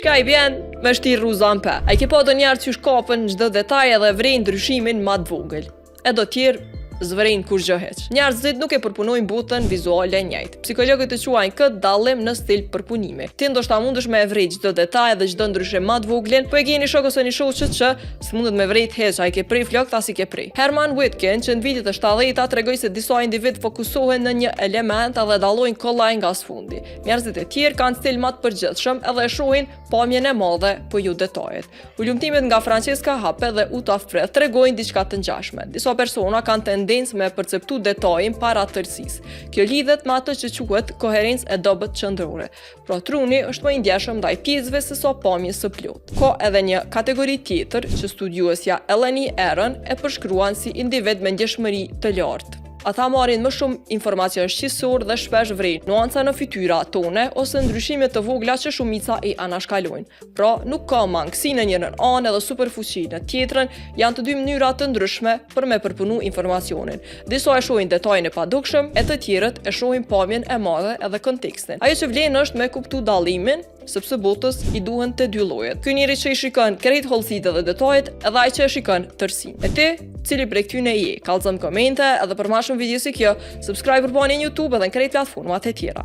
Çka I bjen me shtirë ruzan pe. A I ke pa do njerë që shkapën çdo detaj edhe vrejnë ndryshimin ma t'vogël. E do tjerë zvrejnë kur gjë heq. Njerëzit nuk e përpunojnë butën vizuale njëjtë. Psikologët e quajnë këtë dallim në stil përpunimi. Ti ndoshta mundesh me e vrejt çdo detaj dhe çdo ndryshim ma t'voglin, po e keni shok ose një shoqë që s'mundet me vrejt heq, ai ke prej flokët as I ke prej. Herman Witkin, që në vitet e 70-ta tregoi se disa individ fokusohen në një element edhe dallojnë kollaj nga sfundi. Njerëzit e tjerë kanë stil ma të përgjithshëm edhe e shohin pamjen e madhe, po jo detajet. Ulumtimet nga Francesca Happe dhe Uta Frith tregojnë diçka të ngjashme. Disa persona kanë tendencë me perceptu detajin para tërësisë. Kjo lidhet me atë që quhet koherencë e dobët qendrore. Pra truni është më I ndjeshëm ndaj pjesëve se sa pamjes së plotë. Ka edhe një kategori tjetër që studiuesja Eleni Aaron e përshkruan si individ me ndjeshmëri të lartë. Ata marrin më shumë informacion shqisor dhe shpesh vrejnë nuanca në fytyra tone ose ndryshime të vogla që shumica I anashkalojnë. Pra, nuk ka mangësi në njërin anë edhe superfuqi në tjetrën, janë të dy mënyra të ndryshme për me përpunu informacionin. Disa e shohin detajin e padukshëm, e të tjerët e shohin pamjen e madhe edhe kontekstin. Ajo që vlen është me kuptu dallimin, sepse botës I duhen të dy llojet. Ky njeri që I shikon krejt hollësitë dhe detajet, edhe ai që e shikon tërësinë. E ti, cili prej këtyne je? Kallëzëm komente edhe për ma shumë video si kjo, subscribe për bani në YouTube edhe në krejt platformat e tjera.